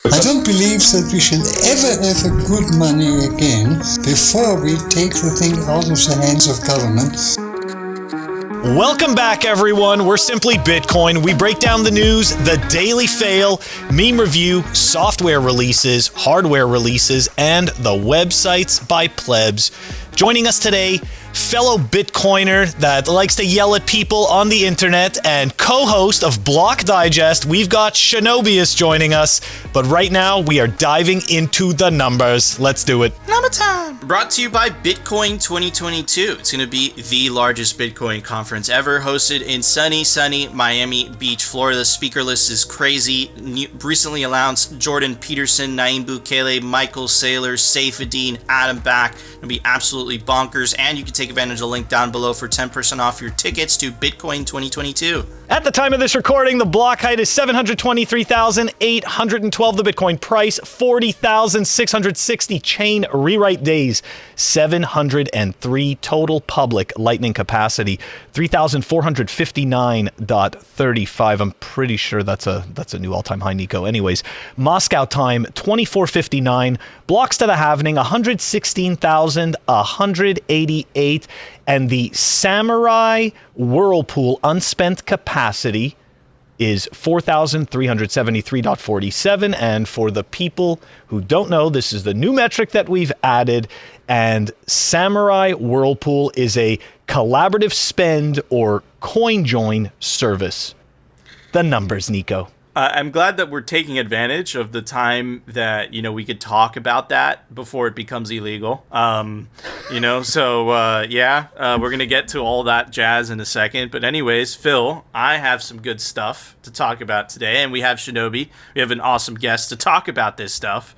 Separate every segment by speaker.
Speaker 1: I don't believe that we should ever have a good money again before we take the thing out of the hands of government.
Speaker 2: Welcome back, everyone. We're Simply Bitcoin. We break down the news, the daily fail, meme review, software releases, hardware releases, and the websites by plebs. Joining us today, fellow Bitcoiner that likes to yell at people on the internet and co-host of Block Digest, we've got Shinobius joining us. But right now, we are diving into the numbers. Let's do it.
Speaker 3: Number time. Brought to you by Bitcoin 2022. It's going to be the largest Bitcoin conference ever, hosted in sunny Miami Beach, Florida. The speaker list is crazy. Recently announced Jordan Peterson, Naeem Bukele, Michael Saylor, Saifedean, Adam Back. It'll be absolutely bonkers, and you can take advantage of the link down below for 10% off your tickets to Bitcoin 2022.
Speaker 2: At the time of this recording, the block height is 723,812. The Bitcoin price, 40,660. Chain rewrite days, 703. Total public lightning capacity, 3,459.35. I'm pretty sure that's a new all-time high, Nico. Anyways, Moscow time, 24:59. Blocks to the halvening, 116,188. And the Samurai Whirlpool unspent capacity is 4,373.47. And for the people who don't know, this is the new metric that we've added. And Samurai Whirlpool is a collaborative spend or coin join service. The numbers, Nico.
Speaker 3: I'm glad that we're taking advantage of the time that, we could talk about that before it becomes illegal. We're going to get to all that jazz in a second. But anyways, Phil, I have some good stuff to talk about today. And we have Shinobi. We have an awesome guest to talk about this stuff.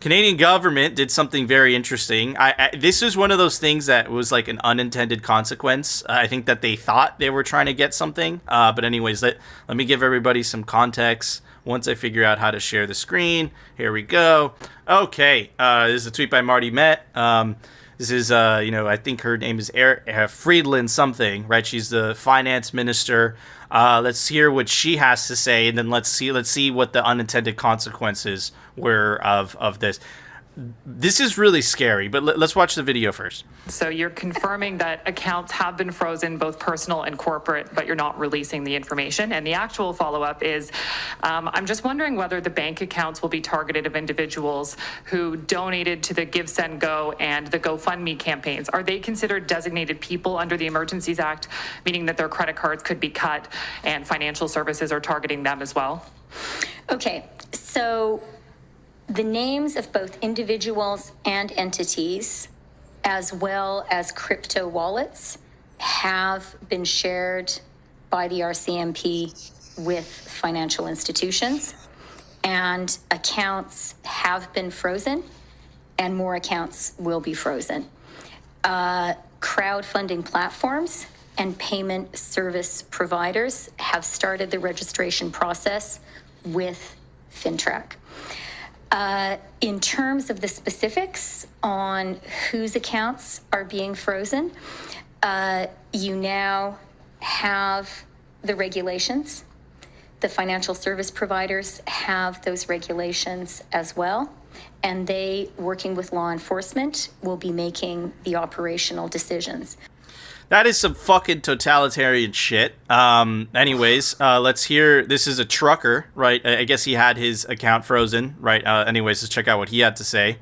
Speaker 3: Canadian government did something very interesting. This is one of those things that was like an unintended consequence. I think that they thought they were trying to get something. But anyways, let me give everybody some context once I figure out how to share the screen. Here we go. Okay, this is a tweet by Marty Met. This is, I think her name is Friedland something, right? She's the finance minister. Let's hear what she has to say, and then let's see what the unintended consequences were of this. This is really scary, but let's watch the video first.
Speaker 4: So you're confirming that accounts have been frozen, both personal and corporate, but you're not releasing the information. And the actual follow-up is, I'm just wondering whether the bank accounts will be targeted of individuals who donated to the Give, Send, Go and the GoFundMe campaigns. Are they considered designated people under the Emergencies Act, meaning that their credit cards could be cut and financial services are targeting them as well?
Speaker 5: Okay, so the names of both individuals and entities, as well as crypto wallets, have been shared by the RCMP with financial institutions, and accounts have been frozen, and more accounts will be frozen. Crowdfunding platforms and payment service providers have started the registration process with FinTrack. In terms of the specifics on whose accounts are being frozen, you now have the regulations. The financial service providers have those regulations as well, and they, working with law enforcement, will be making the operational decisions.
Speaker 3: That is some fucking totalitarian shit. Anyways, let's hear. This is a trucker, right? I guess he had his account frozen, right? Anyways, let's check out what he had to say.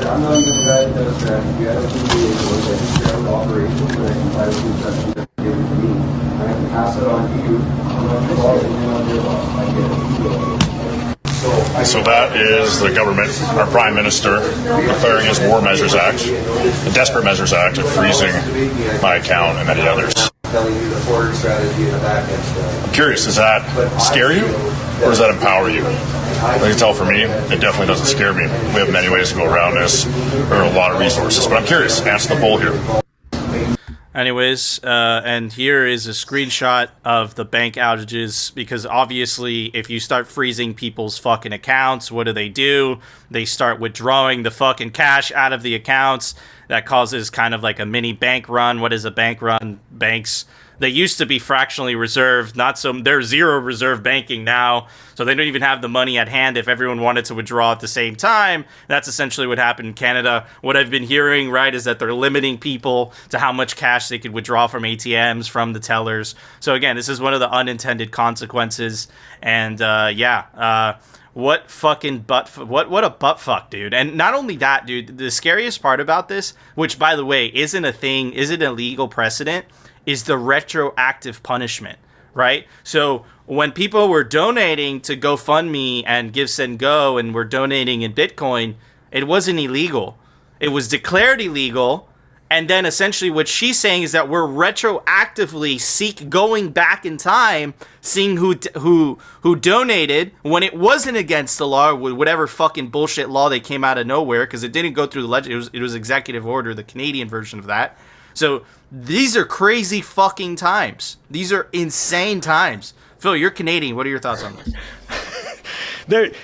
Speaker 6: I'm not even the guy that does strategy. I don't do vehicles. I just share with operations and I can buy the strategy that's given to me. I have to pass it on to you. I'm not involved in your law. I get it.
Speaker 7: So that is the government, our Prime Minister, declaring his War Measures Act, the Desperate Measures Act, and freezing my account and many others.
Speaker 6: Telling you the forward strategy and the back end strategy.
Speaker 7: I'm curious, does that scare you, or does that empower you? I can tell for me, it definitely doesn't scare me. We have many ways to go around this. There are a lot of resources, but I'm curious. Answer the poll here.
Speaker 3: Anyways, and here is a screenshot of the bank outages, because obviously if you start freezing people's fucking accounts, what do? They start withdrawing the fucking cash out of the accounts, that causes kind of like a mini bank run. What is a bank run? Banks, they used to be fractionally reserved, they're zero reserve banking now, so they don't even have the money at hand if everyone wanted to withdraw at the same time. That's essentially what happened in Canada. What I've been hearing, right, is that they're limiting people to how much cash they could withdraw from ATMs, from the tellers. So again, this is one of the unintended consequences, and what fucking what a butt fuck, dude. And not only that, dude, the scariest part about this, which by the way isn't a legal precedent, is the retroactive punishment, right? So when people were donating to GoFundMe and GiveSendGo and were donating in Bitcoin, it wasn't illegal. It was declared illegal. And then essentially what she's saying is that we're retroactively going back in time, seeing who donated when it wasn't against the law, with whatever fucking bullshit law they came out of nowhere, because it didn't go through the it was executive order, the Canadian version of that. So these are crazy fucking times. These are insane times. Phil, you're Canadian. What are your thoughts on this?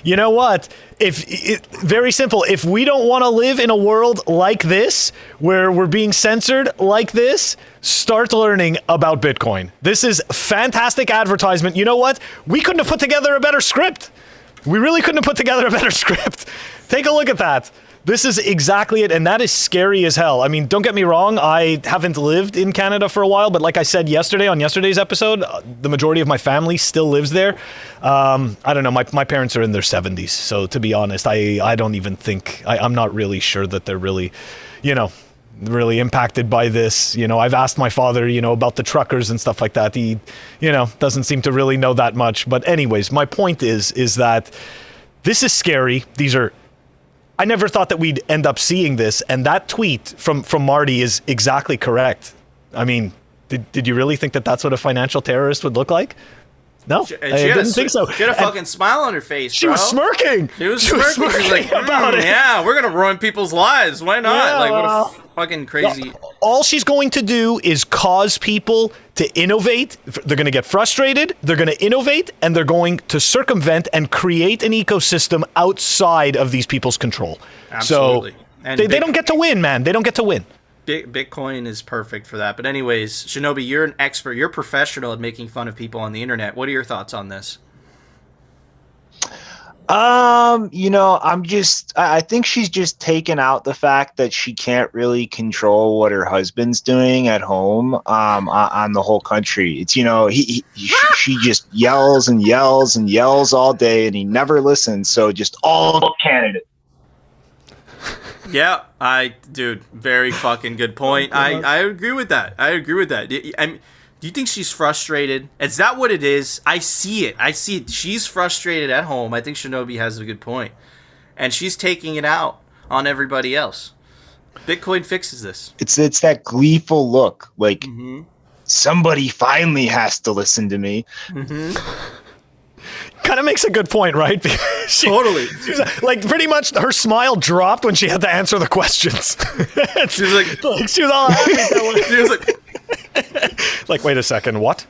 Speaker 2: You know what? Very simple. If we don't want to live in a world like this, where we're being censored like this, start learning about Bitcoin. This is fantastic advertisement. You know what? We couldn't have put together a better script. We really couldn't have put together a better script. Take a look at that. This is exactly it, and that is scary as hell. I mean, don't get me wrong, I haven't lived in Canada for a while, but like I said yesterday, on yesterday's episode, the majority of my family still lives there. I don't know, my parents are in their 70s, so to be honest, I don't even think, I'm not really sure that they're really, really impacted by this. I've asked my father, about the truckers and stuff like that. He, doesn't seem to really know that much. But anyways, my point is that this is scary. I never thought that we'd end up seeing this, and that tweet from Marty is exactly correct. I mean, did you really think that that's what a financial terrorist would look like? No, I didn't think so.
Speaker 3: She had a fucking smile on her face,
Speaker 2: She was smirking.
Speaker 3: She was smirking. She was like,
Speaker 2: about it.
Speaker 3: Yeah, we're going to ruin people's lives. Why not?
Speaker 2: Yeah,
Speaker 3: what a fucking crazy...
Speaker 2: All she's going to do is cause people to innovate. They're going to get frustrated. They're going to innovate, and they're going to circumvent and create an ecosystem outside of these people's control.
Speaker 3: Absolutely.
Speaker 2: So they don't get to win, man. They don't get to win.
Speaker 3: Bitcoin is perfect for that. But anyways, Shinobi, you're an expert. You're a professional at making fun of people on the internet. What are your thoughts on this?
Speaker 8: I think she's just taken out the fact that she can't really control what her husband's doing at home, on the whole country. It's, she just yells and yells and yells all day, and he never listens. So just all candidate.
Speaker 3: Yeah, dude, very fucking good point. I agree with that. Do you think she's frustrated? Is that what it is? I see it. She's frustrated at home. I think Shinobi has a good point. And she's taking it out on everybody else. Bitcoin fixes this.
Speaker 8: It's that gleeful look. Like, somebody finally has to listen to me.
Speaker 2: Kind of makes a good point, right?
Speaker 3: Totally.
Speaker 2: She's like, pretty much her smile dropped when she had to answer the questions.
Speaker 3: She was like,
Speaker 2: she was all happy.
Speaker 3: She was like...
Speaker 2: Like, wait a second, what?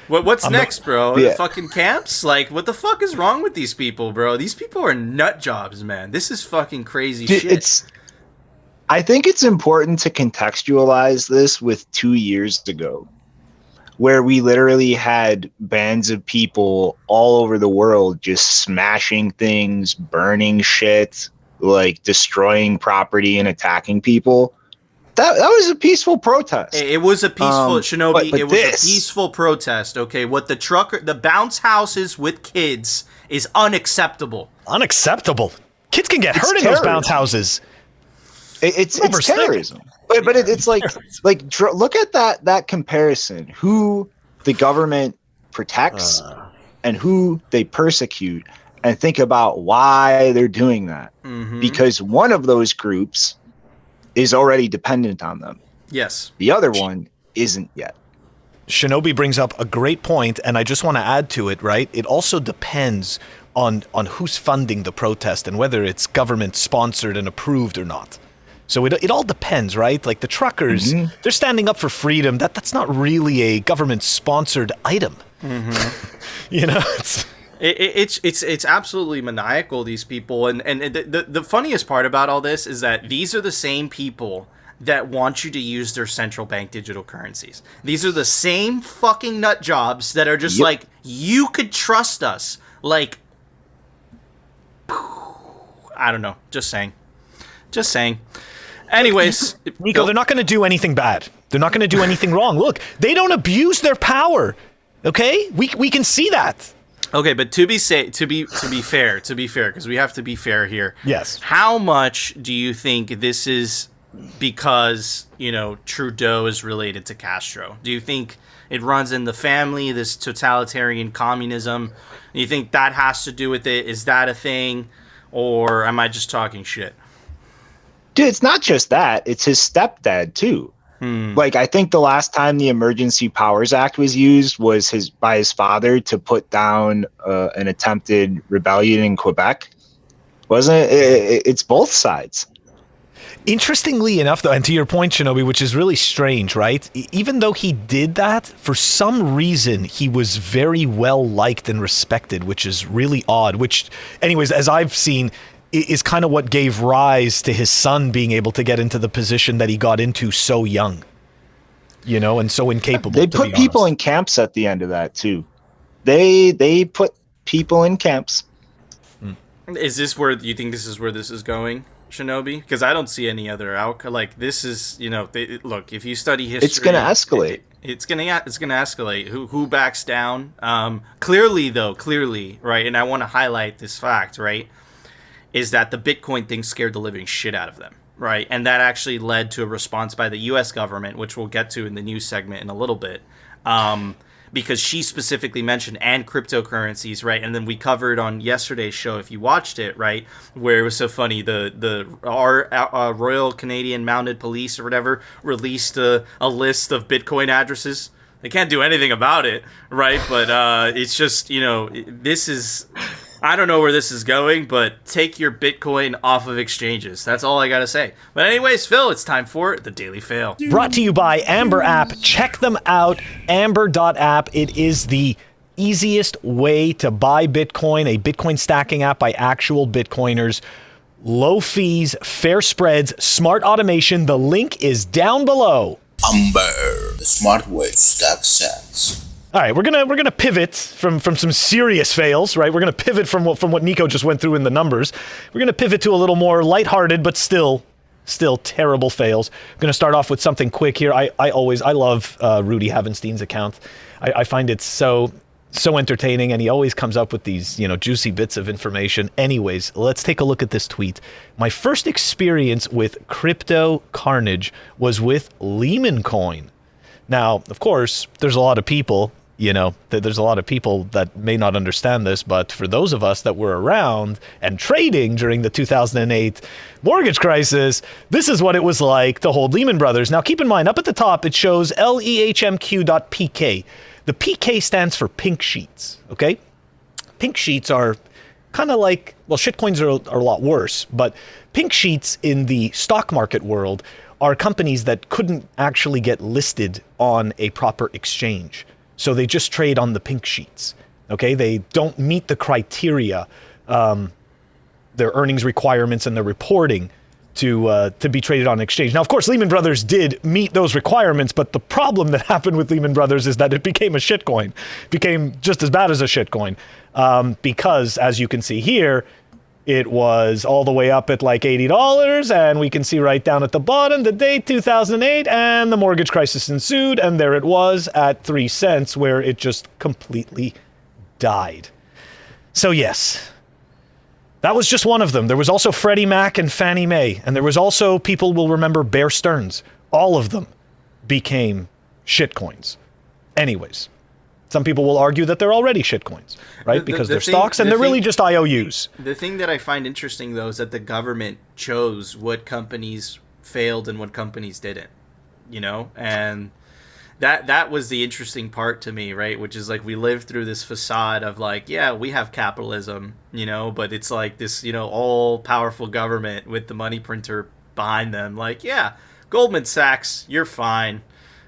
Speaker 3: What's next, bro?
Speaker 8: Yeah.
Speaker 3: The fucking camps? Like, what the fuck is wrong with these people, bro? These people are nut jobs, man. This is fucking crazy shit.
Speaker 8: I think it's important to contextualize this with 2 years ago, where we literally had bands of people all over the world just smashing things, burning shit, like destroying property and attacking people. That was a peaceful protest.
Speaker 3: It was a peaceful, Shinobi.
Speaker 8: but
Speaker 3: it was a peaceful protest. Okay, what the bounce houses with kids is unacceptable.
Speaker 2: Unacceptable. Kids can get hurt in those bounce houses.
Speaker 8: It's terrorism. But it's like look at that comparison. Who the government protects and who they persecute, and think about why they're doing that. Because one of those groups is already dependent on them.
Speaker 3: Yes.
Speaker 8: The other one isn't yet.
Speaker 2: Shinobi brings up a great point, and I just want to add to it, right? It also depends on who's funding the protest and whether it's government sponsored and approved or not. So it all depends, right? Like the truckers, they're standing up for freedom. That's not really a government sponsored item.
Speaker 3: It's absolutely maniacal, these people, and the funniest part about all this is that these are the same people that want you to use their central bank digital currencies. These are the same fucking nut jobs that are just like, you could trust us. Like, I don't know. Just saying. Anyways,
Speaker 2: Nico, they're not going to do anything bad. They're not going to do anything wrong. Look, they don't abuse their power. Okay, we can see that.
Speaker 3: Okay, but to be fair, because we have to be fair here.
Speaker 2: Yes.
Speaker 3: How much do you think this is because, Trudeau is related to Castro? Do you think it runs in the family, this totalitarian communism? Do you think that has to do with it? Is that a thing? Or am I just talking shit?
Speaker 8: Dude, it's not just that. It's his stepdad, too. Like, I think the last time the Emergency Powers Act was used was by his father to put down an attempted rebellion in Quebec. Wasn't it? It's both sides.
Speaker 2: Interestingly enough, though, and to your point, Shinobi, which is really strange, right? Even though he did that, for some reason, he was very well liked and respected, which is really odd. Which, anyways, as I've seen, is kind of what gave rise to his son being able to get into the position that he got into so young, and so incapable.
Speaker 8: They put people in camps at the end of that, too. They put people in camps.
Speaker 3: Is this where you think this is going, Shinobi? Because I don't see any other outcome. Like, this is, look, if you study history,
Speaker 8: it's going to escalate.
Speaker 3: It's gonna escalate. Who backs down? Clearly, right? And I want to highlight this fact, right? Is that the Bitcoin thing scared the living shit out of them, right? And that actually led to a response by the U.S. government, which we'll get to in the news segment in a little bit, because she specifically mentioned and cryptocurrencies, right? And then we covered on yesterday's show, if you watched it, right, where it was so funny, our Royal Canadian Mounted Police or whatever released a list of Bitcoin addresses. They can't do anything about it, right? But it's just, this is... I don't know where this is going, but take your Bitcoin off of exchanges. That's all I got to say. But anyways, Phil, it's time for the Daily Fail.
Speaker 2: Brought to you by Amber App. Check them out, amber.app. It is the easiest way to buy Bitcoin, a Bitcoin stacking app by actual Bitcoiners. Low fees, fair spreads, smart automation. The link is down below.
Speaker 9: Amber, the smart way to stack sats.
Speaker 2: All right, we're gonna pivot from some serious fails, right? We're gonna pivot from what Nico just went through in the numbers. We're gonna pivot to a little more lighthearted, but still terrible fails. I'm gonna start off with something quick here. I love Rudy Havenstein's account. I find it so entertaining, and he always comes up with these juicy bits of information. Anyways, let's take a look at this tweet. My first experience with crypto carnage was with Lehman Coin. Now, of course, there's a lot of people. There's a lot of people that may not understand this, but for those of us that were around and trading during the 2008 mortgage crisis, this is what it was like to hold Lehman Brothers. Now, keep in mind, up at the top, it shows lehmq.pk. The PK stands for pink sheets, okay? Pink sheets are kind of like, well, shitcoins are a lot worse, but pink sheets in the stock market world are companies that couldn't actually get listed on a proper exchange. So they just trade on the pink sheets, okay? They don't meet the criteria, their earnings requirements and their reporting to be traded on exchange. Now, of course, Lehman Brothers did meet those requirements, but the problem that happened with Lehman Brothers is that it became a shitcoin. It became just as bad as a shitcoin because, as you can see here, it was all the way up at like $80, and we can see right down at the bottom the date 2008, and the mortgage crisis ensued, and there it was at 3 cents, where it just completely died. So yes, that was just one of them. There was also Freddie Mac and Fannie Mae, and there was also, people will remember, Bear Stearns. All of them became shitcoins. Anyways. Some people will argue that they're already shitcoins, right? Because they're stocks and they're really just IOUs.
Speaker 3: The thing that I find interesting, though, is that the government chose what companies failed and what companies didn't, And that was the interesting part to me, right? Which is like, we live through this facade of like, yeah, we have capitalism, but it's like this, all-powerful government with the money printer behind them. Like, yeah, Goldman Sachs, you're fine.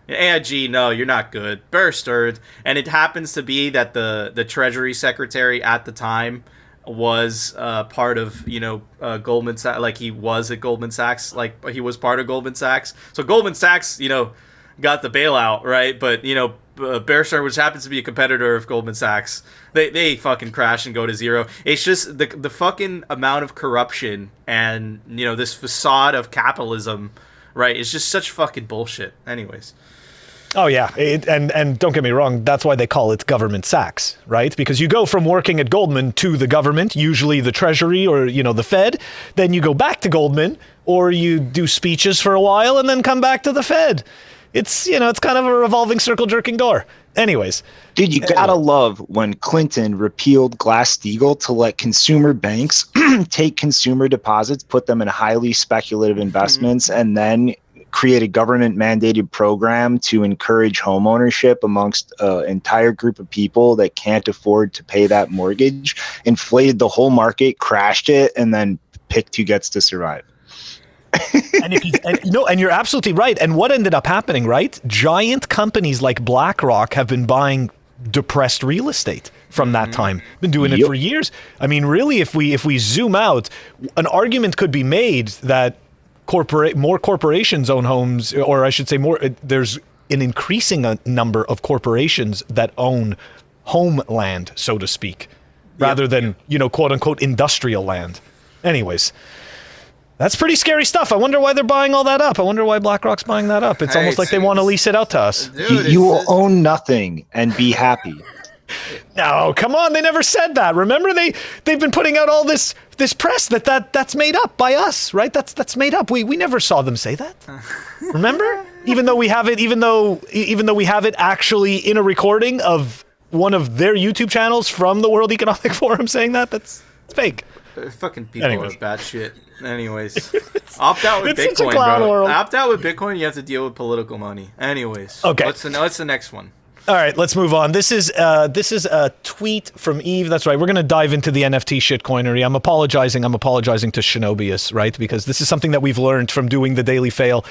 Speaker 3: AIG, no, you're not good. Bear Stearns, and it happens to be that the Treasury Secretary at the time was part of Goldman Sachs. Like he was at Goldman Sachs. Like he was part of Goldman Sachs. So Goldman Sachs, got the bailout, right? But Bear Stearns, which happens to be a competitor of Goldman Sachs, they fucking crash and go to zero. It's just the fucking amount of corruption and this facade of capitalism, right? It's just such fucking bullshit. Anyways.
Speaker 2: Oh yeah, and don't get me wrong, that's why they call it government Sachs, right? Because you go from working at Goldman to the government, usually the Treasury or the Fed, then you go back to Goldman, or you do speeches for a while and then come back to the Fed. It's it's kind of a revolving circle jerking door. Anyways,
Speaker 8: dude, you gotta love when Clinton repealed Glass-Steagall to let consumer banks take consumer deposits, put them in highly speculative investments, and then create a government-mandated program to encourage home ownership amongst an entire group of people that can't afford to pay that mortgage, inflated the whole market, crashed it, and then picked who gets to survive.
Speaker 2: And you're absolutely right. And what ended up happening, right? Giant companies like BlackRock have been buying depressed real estate from that time. Been doing it for years. I mean, really, if we zoom out, an argument could be made that more corporations own homes, or I should say there's an increasing number of corporations that own homeland, so to speak, rather than, quote unquote, industrial land. Anyways, that's pretty scary stuff. I wonder why they're buying all that up. I wonder why BlackRock's buying that up. It's almost like they want to lease it out to us.
Speaker 3: Dude,
Speaker 8: you will own nothing and be happy.
Speaker 2: No, come on. They never said that. Remember, they've been putting out all this press that's made up by us, right? That's made up. We never saw them say that. Remember? Even though we have it actually in a recording of one of their YouTube channels from the World Economic Forum saying it's fake.
Speaker 3: Fucking people are bad shit. Anyways, opt out with Bitcoin, bro.
Speaker 2: World.
Speaker 3: Opt out with Bitcoin. You have to deal with political money. Anyways,
Speaker 2: okay.
Speaker 3: What's the next one?
Speaker 2: All right, let's move on. This is a tweet from Eve. That's right. We're going to dive into the NFT shitcoinery. I'm apologizing to Shinobius, right? Because this is something that we've learned from doing the Daily Fail.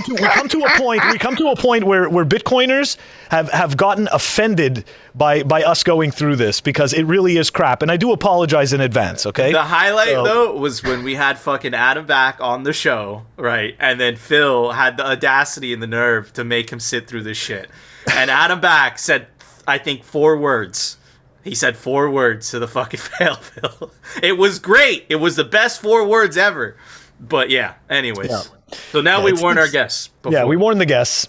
Speaker 2: We come to a point where Bitcoiners have gotten offended by us going through this because it really is crap. And I do apologize in advance, okay?
Speaker 3: The highlight, though, was when we had fucking Adam back on the show, right? And then Phil had the audacity and the nerve to make him sit through this shit. And Adam back said, I think 4 words. He said 4 words to the fucking fail, Phil. It was great. It was the best 4 words ever. But yeah, anyways. Yeah. So now we warn our guests.
Speaker 2: Yeah, we warn the guests.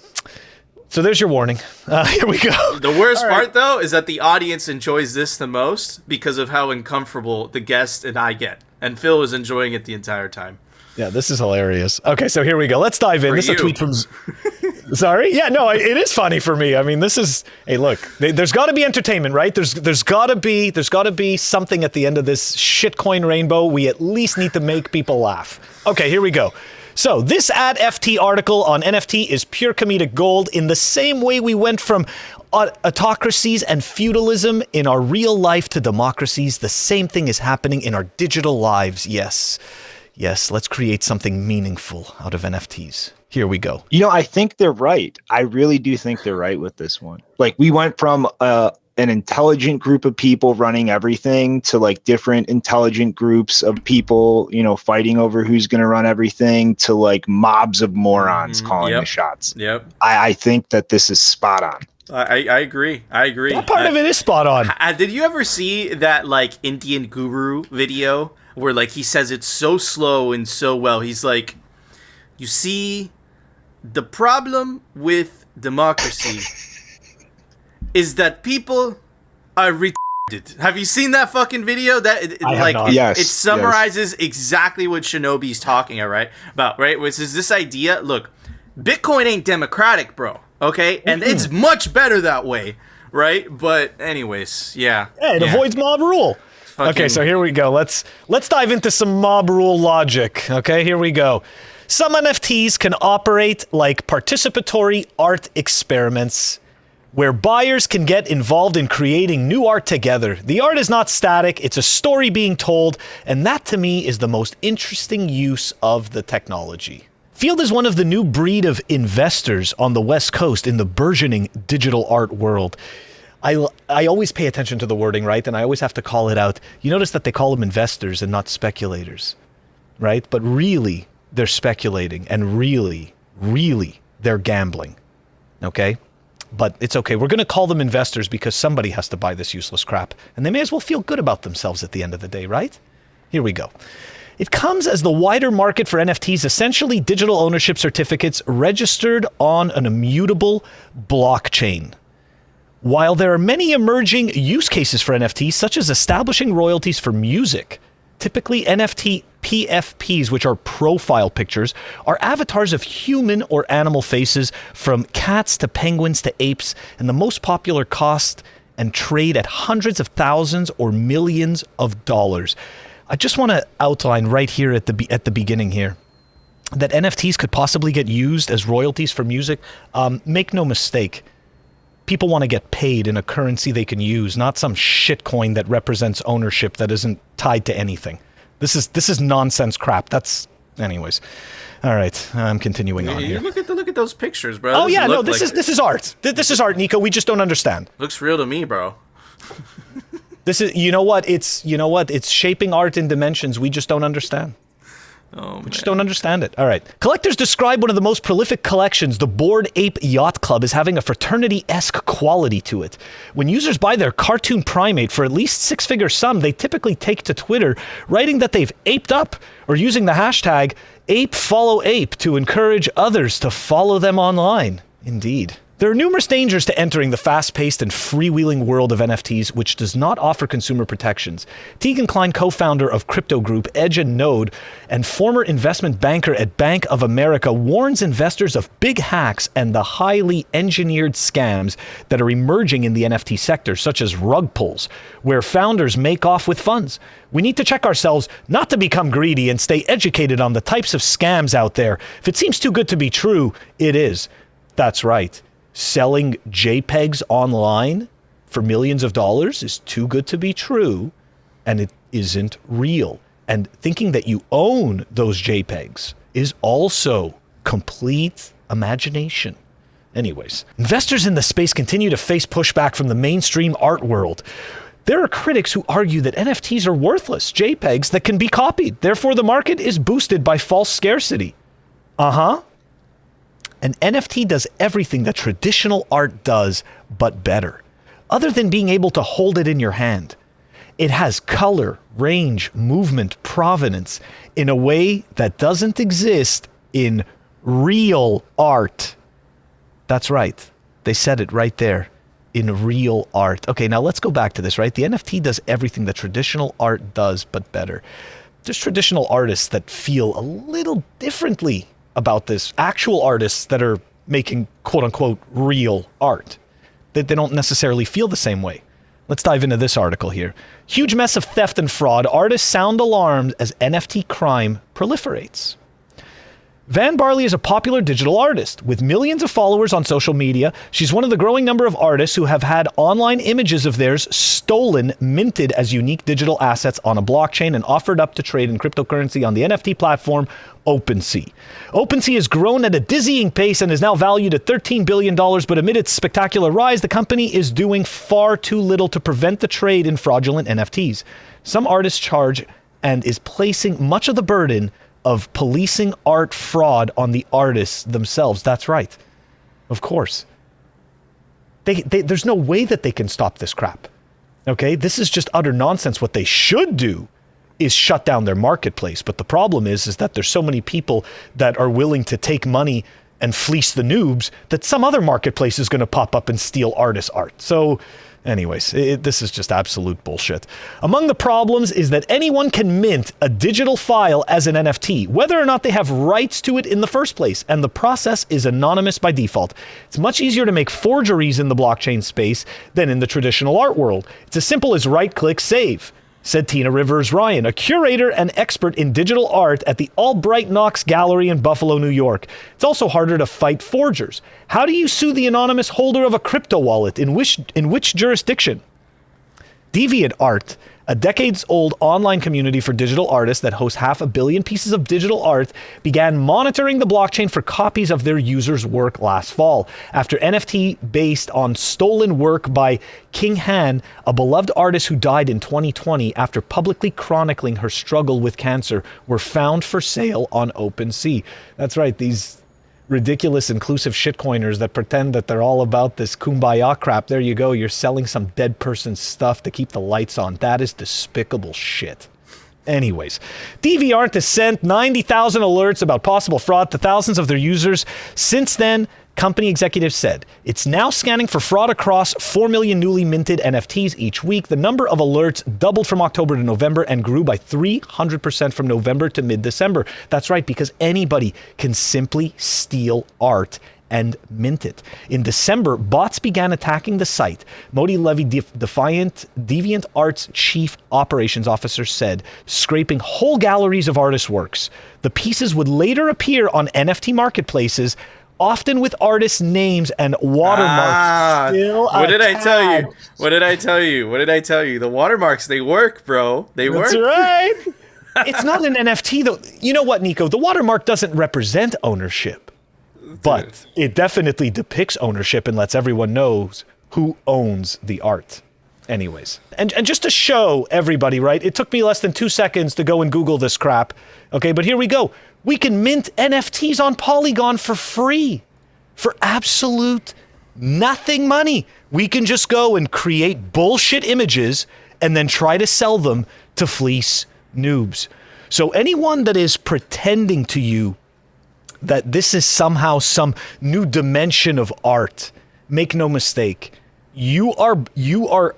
Speaker 2: So there's your warning. Here we go.
Speaker 3: The worst part, though, is that the audience enjoys this the most because of how uncomfortable the guest and I get. And Phil was enjoying it the entire time.
Speaker 2: Yeah, this is hilarious. Okay, so here we go. Let's dive in. This is a tweet from... Sorry? Yeah, no, it is funny for me. I mean, this is... Hey, look, there's got to be entertainment, right? There's got to be something at the end of this shitcoin rainbow. We at least need to make people laugh. Okay, here we go. So this @FT article on NFT is pure comedic gold. In the same way we went from autocracies and feudalism in our real life to democracies, the same thing is happening in our digital lives. Yes, let's create something meaningful out of NFTs. Here we go.
Speaker 8: I think they're right. I really do think they're right with this one. Like, we went from an intelligent group of people running everything to like different intelligent groups of people, fighting over who's going to run everything, to like mobs of morons calling the shots.
Speaker 3: Yep.
Speaker 8: I think that this is spot on.
Speaker 3: I agree.
Speaker 2: That part of it is spot on.
Speaker 3: Did you ever see that like Indian guru video where like he says it so slow and so well? He's like, you see, the problem with democracy is that people are retarded. Have you seen that fucking video? It summarizes exactly what Shinobi's talking about, right? Which is this idea, look, Bitcoin ain't democratic, bro, okay? And it's much better that way, right? But anyways, yeah.
Speaker 2: Yeah, it avoids mob rule. Okay, so here we go. Let's dive into some mob rule logic, okay? Here we go. Some NFTs can operate like participatory art experiments where buyers can get involved in creating new art together. The art is not static, it's a story being told, and that to me is the most interesting use of the technology. Field is one of the new breed of investors on the West Coast in the burgeoning digital art world. I always pay attention to the wording, right? And I always have to call it out. You notice that they call them investors and not speculators, right? But really, they're speculating, and really, they're gambling, okay? But it's okay. We're going to call them investors because somebody has to buy this useless crap, and they may as well feel good about themselves at the end of the day, right? Here we go. It comes as the wider market for NFTs, essentially digital ownership certificates registered on an immutable blockchain. While there are many emerging use cases for NFTs, such as establishing royalties for music, typically NFT PFPs, which are profile pictures, are avatars of human or animal faces, from cats to penguins to apes, and the most popular cost and trade at hundreds of thousands or millions of dollars. I just want to outline right here at the beginning here that NFTs could possibly get used as royalties for music. Make no mistake. People want to get paid in a currency they can use, not some shitcoin that represents ownership that isn't tied to anything. This is nonsense crap. Anyways. All right, I'm continuing on here.
Speaker 3: Look at those pictures, bro.
Speaker 2: Oh yeah, no, this is art. This is art, Nico. We just don't understand.
Speaker 3: Looks real to me, bro.
Speaker 2: This is, you know what? It's shaping art in dimensions we just don't understand.
Speaker 3: Oh,
Speaker 2: we just don't understand it. All right. Collectors describe one of the most prolific collections, the Bored Ape Yacht Club, as having a fraternity-esque quality to it. When users buy their cartoon primate for at least six-figure sum, they typically take to Twitter, writing that they've aped up, or using the hashtag #ApeFollowApe to encourage others to follow them online. Indeed. There are numerous dangers to entering the fast-paced and freewheeling world of NFTs, which does not offer consumer protections. Tegan Klein, co-founder of crypto group Edge and Node and former investment banker at Bank of America, warns investors of big hacks and the highly engineered scams that are emerging in the NFT sector, such as rug pulls, where founders make off with funds. We need to check ourselves not to become greedy and stay educated on the types of scams out there. If it seems too good to be true, it is. That's right. Selling JPEGs online for millions of dollars is too good to be true, and it isn't real. And thinking that you own those JPEGs is also complete imagination. Anyways, investors in the space continue to face pushback from the mainstream art world. There are critics who argue that NFTs are worthless JPEGs that can be copied. Therefore, the market is boosted by false scarcity. An NFT does everything that traditional art does, but better. Other than being able to hold it in your hand, it has color, range, movement, provenance in a way that doesn't exist in real art. That's right. They said it right there. In real art. Okay, now let's go back to this, right? The NFT does everything that traditional art does, but better. There's traditional artists that feel a little differently about this. Actual artists that are making quote-unquote real art, that they don't necessarily feel the same way. Let's dive into this article here. Huge mess of theft and fraud. Artists sound alarmed as NFT crime proliferates. Van Barley is a popular digital artist with millions of followers on social media. She's one of the growing number of artists who have had online images of theirs stolen, minted as unique digital assets on a blockchain, and offered up to trade in cryptocurrency on the NFT platform OpenSea. OpenSea has grown at a dizzying pace and is now valued at $13 billion, but amid its spectacular rise, the company is doing far too little to prevent the trade in fraudulent NFTs. Some artists charge and is placing much of the burden of policing art fraud on the artists themselves. That's right. Of course. There's no way that they can stop this crap. Okay? This is just utter nonsense. What they should do is shut down their marketplace. But the problem is that there's so many people that are willing to take money and fleece the noobs that some other marketplace is going to pop up and steal artists' art. So anyways, this is just absolute bullshit. Among the problems is that anyone can mint a digital file as an NFT, whether or not they have rights to it in the first place, and the process is anonymous by default. It's much easier to make forgeries in the blockchain space than in the traditional art world. It's as simple as right-click save, said Tina Rivers Ryan, a curator and expert in digital art at the Albright Knox Gallery in Buffalo, New York. It's also harder to fight forgers. How do you sue the anonymous holder of a crypto wallet? In which jurisdiction? DeviantArt, A decades-old online community for digital artists that hosts 500 million pieces of digital art began monitoring the blockchain for copies of their users' work last fall, after NFT based on stolen work by King Han, a beloved artist who died in 2020 after publicly chronicling her struggle with cancer, were found for sale on OpenSea. That's right, these ridiculous inclusive shitcoiners that pretend that they're all about this kumbaya crap. There you go. You're selling some dead person's stuff to keep the lights on. That is despicable shit. Anyways, DeviantArt has sent 90,000 alerts about possible fraud to thousands of their users. Since then, company executives said it's now scanning for fraud across 4 million newly minted NFTs each week. The number of alerts doubled from October to November and grew by 300% from November to mid-December. That's right, because anybody can simply steal art and mint it. In December, bots began attacking the site. Modi Levy, DeviantArt's chief operations officer, said, scraping whole galleries of artists' works. The pieces would later appear on NFT marketplaces, often with artists' names and watermarks still
Speaker 3: what did I tell you?
Speaker 2: attached.
Speaker 3: What did I tell you? What did I tell you? The watermarks, they work, bro. They work.
Speaker 2: That's right. It's not an NFT, though. You know what, Nico? The watermark doesn't represent ownership, but it definitely depicts ownership and lets everyone know who owns the art. Anyways, and just to show everybody, right, it took me less than 2 seconds to go and Google this crap. Okay, but here we go. We can mint NFTs on Polygon for free, for absolute nothing money. We can just go and create bullshit images and then try to sell them to fleece noobs. So anyone that is pretending to you that this is somehow some new dimension of art, make no mistake, you are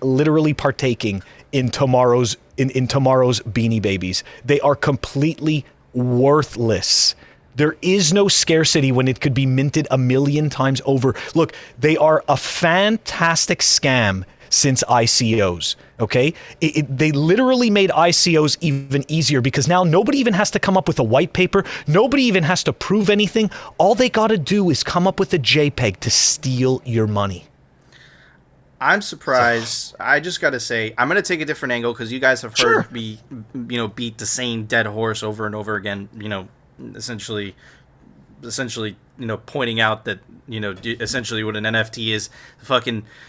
Speaker 2: literally partaking in tomorrow's Beanie Babies. They are completely worthless. There is no scarcity when it could be minted 1 million times over. Look, they are a fantastic scam since ICOs, okay? They literally made ICOs even easier because now nobody even has to come up with a white paper. Nobody even has to prove anything. All they got to do is come up with a JPEG to steal your money.
Speaker 3: I'm surprised. I just got to say, I'm going to take a different angle because you guys have heard me, beat the same dead horse over and over again, essentially, pointing out that, essentially what an NFT is.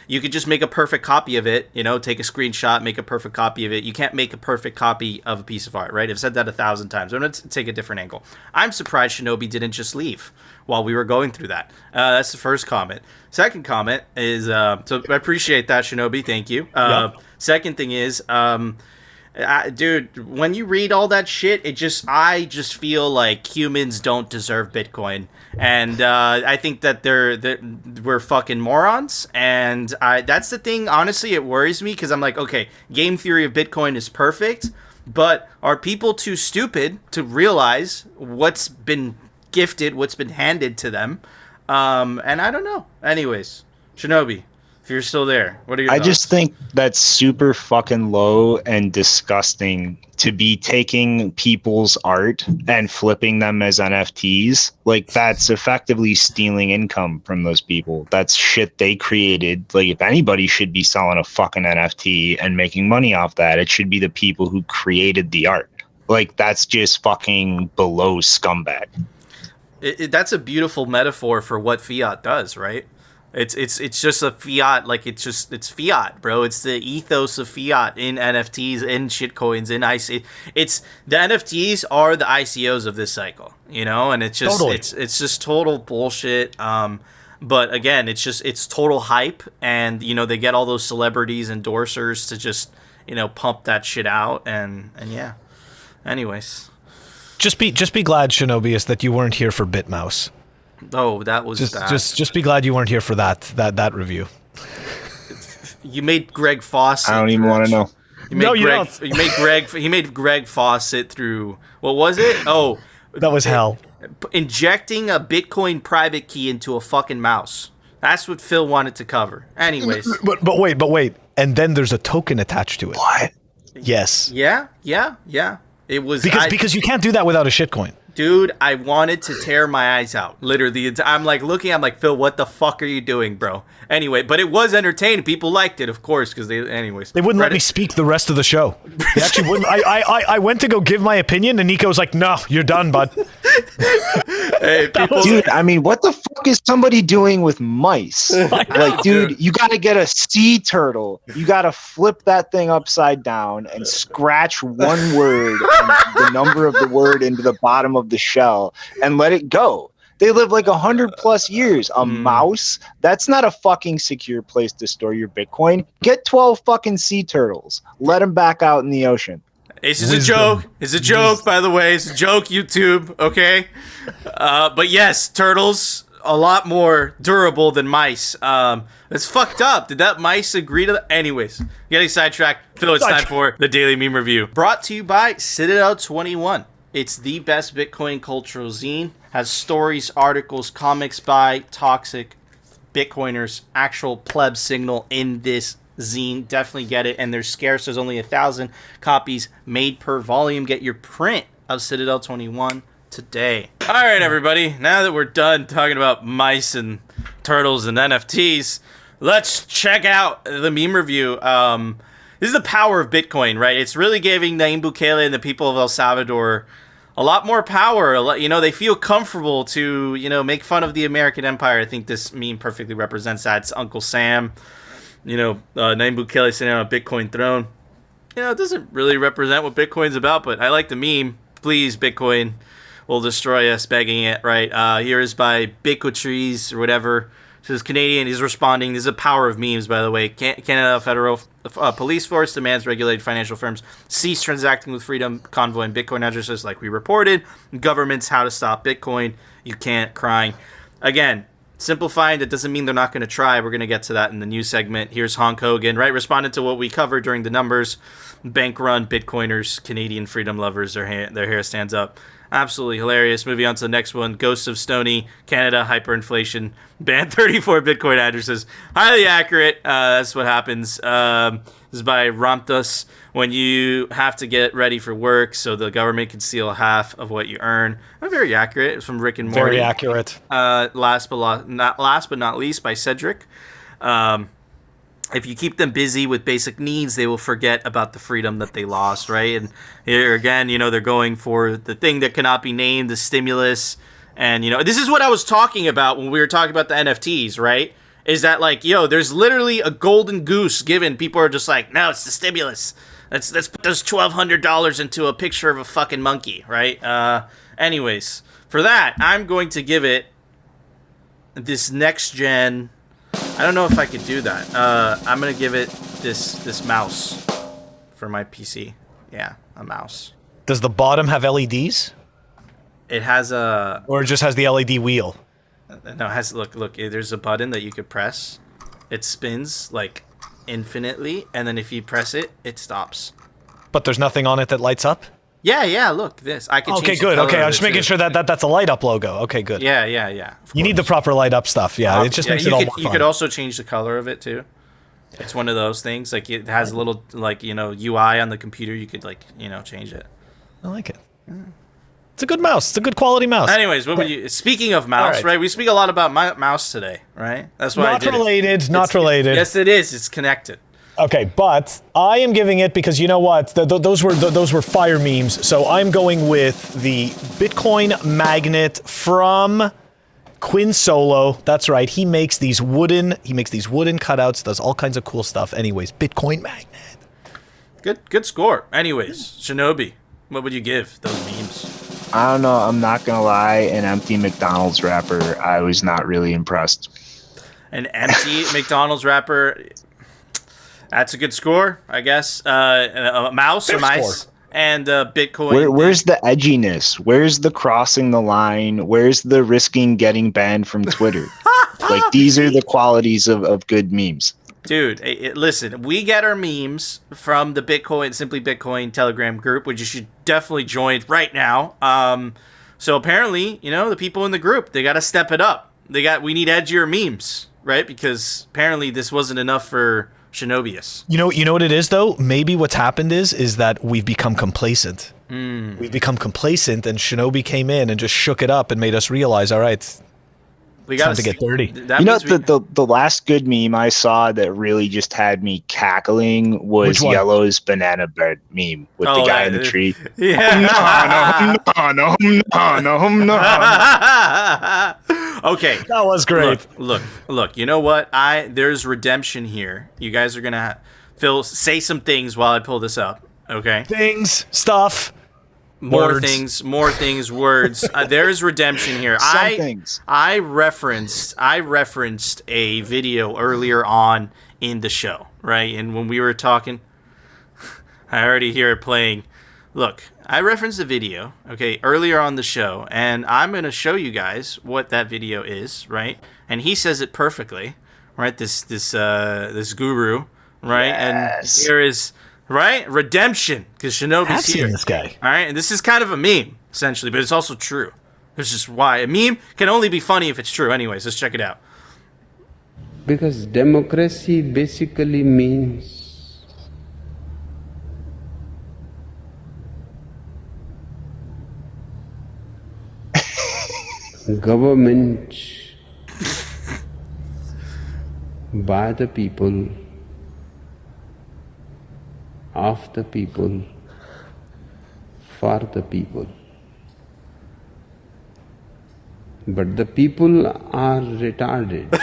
Speaker 3: You could just make a perfect copy of it, take a screenshot, make a perfect copy of it. You can't make a perfect copy of a piece of art, right? I've said that 1,000 times. I'm going to take a different angle. I'm surprised Shinobi didn't just leave while we were going through that. That's the first comment. Second comment is, so I appreciate that, Shinobi. Thank you. Second thing is, dude, when you read all that shit, I just feel like humans don't deserve Bitcoin, and I think that we're fucking morons, and that's the thing. Honestly, it worries me because I'm like, okay, game theory of Bitcoin is perfect, but are people too stupid to realize what's been gifted, what's been handed to them? And I don't know. Anyways, Shinobi, if you're still there, what are your thoughts?
Speaker 8: Just think that's super fucking low and disgusting to be taking people's art and flipping them as NFTs. Like, that's effectively stealing income from those people. That's shit they created. Like, if anybody should be selling a fucking NFT and making money off that, it should be the people who created the art. Like, that's just fucking below scumbag.
Speaker 3: That's a beautiful metaphor for what fiat does, right? It's just a fiat, like it's fiat, bro. It's the ethos of fiat in NFTs, in shitcoins, in IC. It's the NFTs are the ICOs of this cycle, and it's just totally. It's just total bullshit. But again, it's total hype, and they get all those celebrities endorsers to just pump that shit out, and yeah. Anyways.
Speaker 2: Just be glad, Shinobius, that you weren't here for BitMouse.
Speaker 3: Oh, that was bad.
Speaker 2: Just be glad you weren't here for that review.
Speaker 3: You made Greg Fawcett.
Speaker 8: I don't even want to know.
Speaker 3: He made Greg Fawcett through, what was it? Oh,
Speaker 2: that was hell.
Speaker 3: Injecting a Bitcoin private key into a fucking mouse. That's what Phil wanted to cover. Anyways.
Speaker 2: But wait. And then there's a token attached to it.
Speaker 8: What?
Speaker 2: Yes.
Speaker 3: Yeah. It was
Speaker 2: because you can't do that without a shitcoin.
Speaker 3: Dude, I wanted to tear my eyes out. Literally, I'm like looking. I'm like, Phil, what the fuck are you doing, bro? Anyway, but it was entertaining. People liked it, of course, because anyways.
Speaker 2: They wouldn't let me speak the rest of the show. They actually wouldn't. I went to go give my opinion, and Nico was like, "No, you're done, bud."
Speaker 3: Hey,
Speaker 8: Dude, I mean, what the fuck is somebody doing with mice? Like, dude, you got to get a sea turtle. You got to flip that thing upside down and scratch one word and the number of the word into the bottom of the shell and let it go. They live like 100+ years. A mouse? That's not a fucking secure place to store your Bitcoin. Get 12 fucking sea turtles. Let them back out in the ocean.
Speaker 3: This is a joke. It's a joke, by the way. It's a joke, YouTube. Okay. But yes, turtles a lot more durable than mice. It's fucked up. Did that mice agree to that? Anyways, getting sidetracked. Phil, it's time for the Daily Meme Review. Brought to you by Citadel 21. It's the best Bitcoin cultural zine. Has stories, articles, comics by toxic Bitcoiners. Actual pleb signal in this zine. Definitely get it. And they're scarce. There's only 1,000 copies made per volume. Get your print of Citadel 21 today. All right, everybody. Now that we're done talking about mice and turtles and NFTs, let's check out the meme review. This is the power of Bitcoin, right? It's really giving Nayib Bukele and the people of El Salvador a lot more power. You know, they feel comfortable to, you know, make fun of the American empire. I think this meme perfectly represents that. It's Uncle Sam, you know, Nayib Bukele sitting on a Bitcoin throne. You know, it doesn't really represent what Bitcoin's about, but I like the meme. Please, Bitcoin will destroy us, begging it, right? Here is by Bitcoin or whatever. This is Canadian. He's responding. This is a power of memes, by the way. Canada Federal Police Force demands regulated financial firms cease transacting with Freedom Convoy and Bitcoin addresses like we reported. Governments, how to stop Bitcoin. You can't. Crying. Again, simplifying, that doesn't mean they're not going to try. We're going to get to that in the news segment. Here's Honk Hogan, right? Responded to what we covered during the numbers. Bank run Bitcoiners, Canadian freedom lovers, their hair stands up. Absolutely hilarious. Moving on to the next one. Ghosts of Stony, Canada, hyperinflation, ban 34 Bitcoin addresses. Highly accurate. That's what happens. This is by Ramtus. When you have to get ready for work so the government can steal half of what you earn. Very accurate. It's from Rick and Morty.
Speaker 2: Very accurate.
Speaker 3: Last but not least by Cedric. If you keep them busy with basic needs, they will forget about the freedom that they lost, right? And here again, you know, they're going for the thing that cannot be named, the stimulus. And, you know, this is what I was talking about when we were talking about the NFTs, right? Is that like, yo, there's literally a golden goose given. People are just like, no, it's the stimulus. Let's put those $1,200 into a picture of a fucking monkey, right? Anyways, for that, I'm going to give it this next gen. I don't know if I could do that. I'm going to give it this mouse for my PC. Yeah, a mouse.
Speaker 2: Does the bottom have LEDs?
Speaker 3: It has a...
Speaker 2: Or it just has the LED wheel?
Speaker 3: No, it has... Look, there's a button that you could press. It spins, like, infinitely, and then if you press it, it stops.
Speaker 2: But there's nothing on it that lights up?
Speaker 3: Yeah, look, this. I can change
Speaker 2: Okay, good. Okay, I'm just making sure that's a light up logo. Okay, good.
Speaker 3: Yeah.
Speaker 2: You need the proper light up stuff. Yeah, it just makes it all more fun.
Speaker 3: You could also change the color of it too. It's one of those things. Like it has a little like, you know, UI on the computer. You could like, you know, change it.
Speaker 2: I like it. It's a good mouse. It's a good quality mouse.
Speaker 3: Anyways, what would you? Speaking of mouse, right? We speak a lot about mouse today, right? That's why
Speaker 2: not related. Not related.
Speaker 3: Yes, it is. It's connected.
Speaker 2: Okay, but I am giving it because you know what? Those were fire memes. So I'm going with the Bitcoin magnet from Quinn Solo. That's right. He makes these wooden cutouts. Does all kinds of cool stuff. Anyways, Bitcoin magnet.
Speaker 3: Good score. Anyways, Shinobi, what would you give those memes?
Speaker 8: I don't know. I'm not gonna lie. An empty McDonald's wrapper. I was not really impressed.
Speaker 3: An empty McDonald's wrapper. That's a good score, I guess. A mouse or mice and Bitcoin.
Speaker 8: Where's the edginess? Where's the crossing the line? Where's the risking getting banned from Twitter? Like, these are the qualities of good memes.
Speaker 3: Dude, listen, we get our memes from the Simply Bitcoin Telegram group, which you should definitely join right now. So apparently, you know, the people in the group, they got to step it up. We need edgier memes, right? Because apparently this wasn't enough for Shinobius.
Speaker 2: You know what it is though? Maybe what's happened is that we've become complacent. We've become complacent, and Shinobi came in and just shook it up and made us realize, all right,
Speaker 3: We
Speaker 2: it's
Speaker 3: got
Speaker 2: time to get dirty.
Speaker 8: The last good meme I saw that really just had me cackling was
Speaker 2: Which one?
Speaker 8: Yellow's banana bread meme with the guy in the tree.
Speaker 3: Yeah. Okay.
Speaker 2: That was great.
Speaker 3: Look. You know what? There's redemption here. You guys are gonna Phil say some things while I pull this up. Okay.
Speaker 2: Things, stuff.
Speaker 3: More
Speaker 2: Words.
Speaker 3: things, words. There's redemption here.
Speaker 8: Some things.
Speaker 3: I referenced a video earlier on in the show, right? And when we were talking, I already hear it playing. Look, I referenced the video, okay, earlier on the show, and I'm going to show you guys what that video is, right? And he says it perfectly, right? This guru, right?
Speaker 8: Yes.
Speaker 3: And here is. Right? Redemption, because Shinobi's
Speaker 2: I've
Speaker 3: here.
Speaker 2: seen this guy.
Speaker 3: All right? And this is kind of a meme, essentially, but it's also true. This is why. A meme can only be funny if it's true. Anyways, let's check it out.
Speaker 10: Because democracy basically means government by the people, of the people, for the people. But the people are retarded.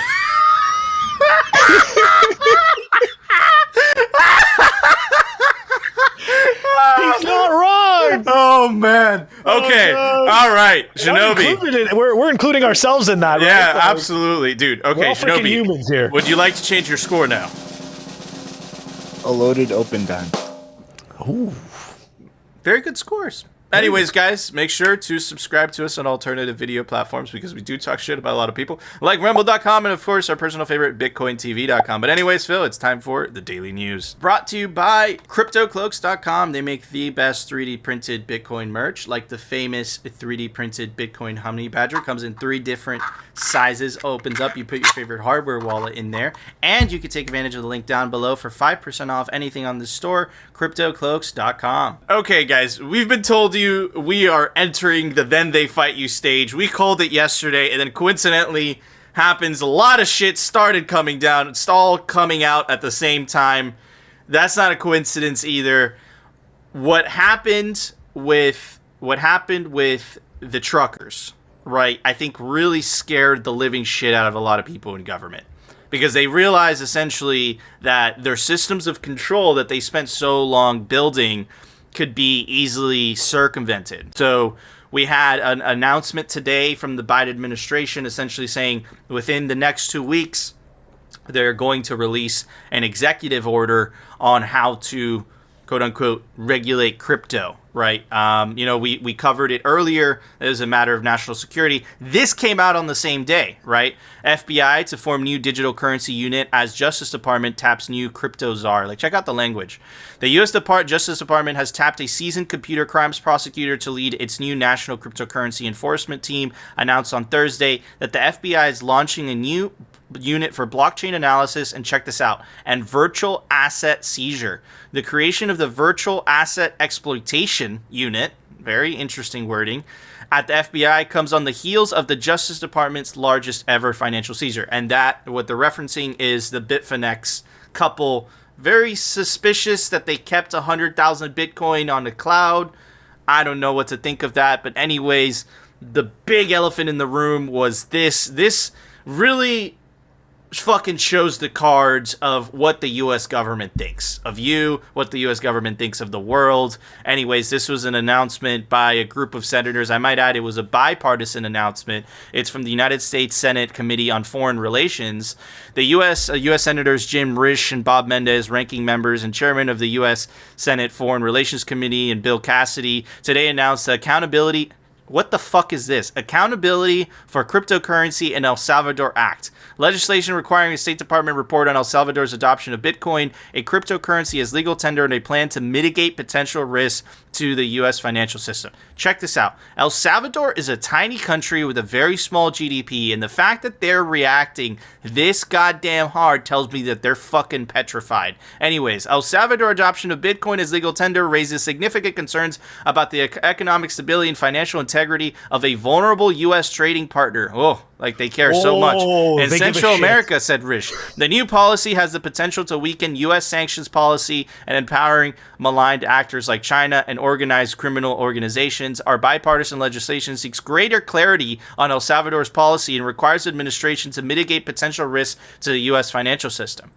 Speaker 2: He's not wrong.
Speaker 3: Oh, man. Okay. All right. Shinobi.
Speaker 2: We're including ourselves in that, right?
Speaker 3: Yeah, absolutely. Dude, okay,
Speaker 2: We're all freaking
Speaker 3: Shinobi.
Speaker 2: humans here.
Speaker 3: Would you like to change your score now?
Speaker 8: A loaded open time.
Speaker 2: Ooh.
Speaker 3: Very good scores. Anyways, guys, make sure to subscribe to us on alternative video platforms because we do talk shit about a lot of people, like Rumble.com and, of course, our personal favorite, BitcoinTV.com. But anyways, Phil, it's time for the Daily News. Brought to you by CryptoCloaks.com. They make the best 3D printed Bitcoin merch, like the famous 3D printed Bitcoin Honey Badger. Comes in 3 different sizes. Opens up, you put your favorite hardware wallet in there, and you can take advantage of the link down below for 5% off anything on the store, CryptoCloaks.com. Okay, guys, we've been told we are entering the Then They Fight You stage. We called it yesterday, and then coincidentally happens, a lot of shit started coming down. It's all coming out at the same time. That's not a coincidence either. What happened with the truckers, right, I think really scared the living shit out of a lot of people in government. Because they realized essentially that their systems of control that they spent so long building could be easily circumvented. So we had an announcement today from the Biden administration essentially saying within the next 2 weeks, they're going to release an executive order on how to, quote unquote, regulate crypto, right? We covered it earlier. It was a matter of national security. This came out on the same day, right? FBI to form new digital currency unit as Justice Department taps new crypto czar. Like, check out the language. The U.S. Justice Department has tapped a seasoned computer crimes prosecutor to lead its new national cryptocurrency enforcement team, announced on Thursday that the FBI is launching a new unit for blockchain analysis, and check this out, and virtual asset seizure. The creation of the virtual asset exploitation unit, very interesting wording, at the FBI comes on the heels of the Justice Department's largest ever financial seizure. And that, what they're referencing is the Bitfinex couple. Very suspicious that they kept 100,000 Bitcoin on the cloud. I don't know what to think of that. But anyways, the big elephant in the room was this. This really fucking shows the cards of what the U.S. government thinks of you, what the U.S. government thinks of the world. Anyways, this was an announcement by a group of senators. I might add it was a bipartisan announcement. It's from the United States Senate Committee on Foreign Relations. The U.S. Senators Jim Risch and Bob Mendez, ranking members and chairman of the U.S. Senate Foreign Relations Committee, and Bill Cassidy today announced the accountability. What the fuck is this? Accountability for Cryptocurrency in El Salvador Act. Legislation requiring the State Department report on El Salvador's adoption of Bitcoin, a cryptocurrency as legal tender, and a plan to mitigate potential risks to the U.S. financial system. Check this out. El Salvador is a tiny country with a very small GDP, and the fact that they're reacting this goddamn hard tells me that they're fucking petrified. Anyways, El Salvador adoption of Bitcoin as legal tender raises significant concerns about the economic stability and financial integrity of a vulnerable U.S. trading partner. Oh, like they care so much. In Central America, said Rish, the new policy has the potential to weaken U.S. sanctions policy and empowering maligned actors like China and organized criminal organizations. Our bipartisan legislation seeks greater clarity on El Salvador's policy and requires administration to mitigate potential risks to the U.S. financial system.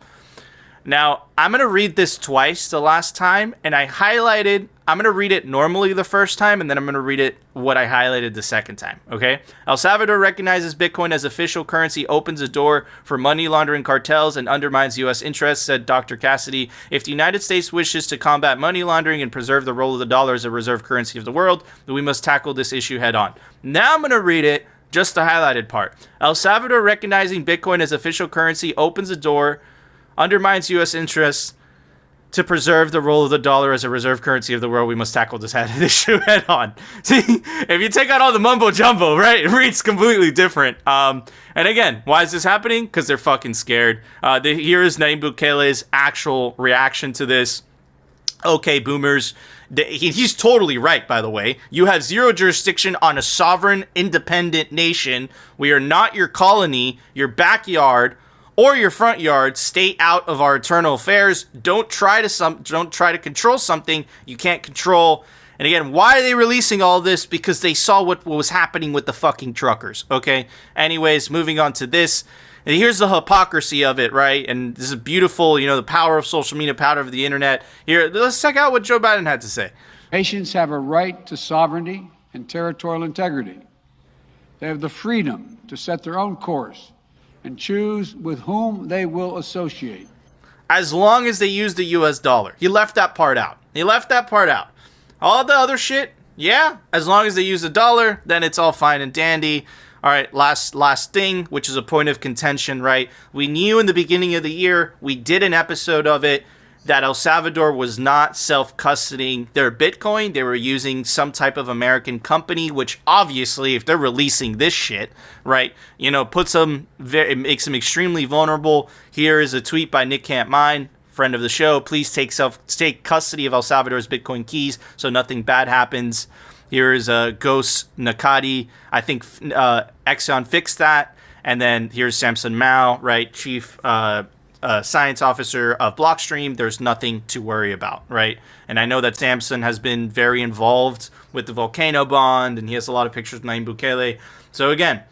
Speaker 3: Now, I'm going to read this twice the last time, and I'm going to read it normally the first time, and then I'm going to read it what I highlighted the second time, okay? El Salvador recognizes Bitcoin as official currency, opens a door for money laundering cartels, and undermines U.S. interests, said Dr. Cassidy. If the United States wishes to combat money laundering and preserve the role of the dollar as a reserve currency of the world, then we must tackle this issue head on. Now I'm going to read it, just the highlighted part. El Salvador recognizing Bitcoin as official currency opens a door, undermines U.S. interests. To preserve the role of the dollar as a reserve currency of the world, we must tackle this issue head on. See, if you take out all the mumbo jumbo, right, it reads completely different. And again, why is this happening? Because they're fucking scared. Here is Nayib Bukele's actual reaction to this. Okay, boomers. He's totally right, by the way. You have zero jurisdiction on a sovereign, independent nation. We are not your colony, your backyard, or your front yard. Stay out of our internal affairs. Don't try to control something you can't control. And again, why are they releasing all this? Because they saw what was happening with the fucking truckers. Okay. Anyways, moving on to this. And here's the hypocrisy of it, right? And this is beautiful. The power of social media, power of the internet. Here, let's check out what Joe Biden had to say.
Speaker 11: Nations have a right to sovereignty and territorial integrity. They have the freedom to set their own course and choose with whom they will associate.
Speaker 3: As long as they use the US dollar. He left that part out. All the other shit, yeah, as long as they use the dollar, then it's all fine and dandy. All right, last thing, which is a point of contention, right? We knew in the beginning of the year, we did an episode of it, that El Salvador was not self-custodying their Bitcoin. They were using some type of American company, which obviously, if they're releasing this shit, right, it makes them extremely vulnerable. Here is a tweet by Nick Can't Mine, friend of the show. Please take custody of El Salvador's Bitcoin keys so nothing bad happens. Here is Ghost Nakati. I think Exxon fixed that. And then here's Samson Mao, right, chief science officer of Blockstream. There's nothing to worry about, right? And I know that Samson has been very involved with the volcano bond, and he has a lot of pictures of Nayib Bukele. So again,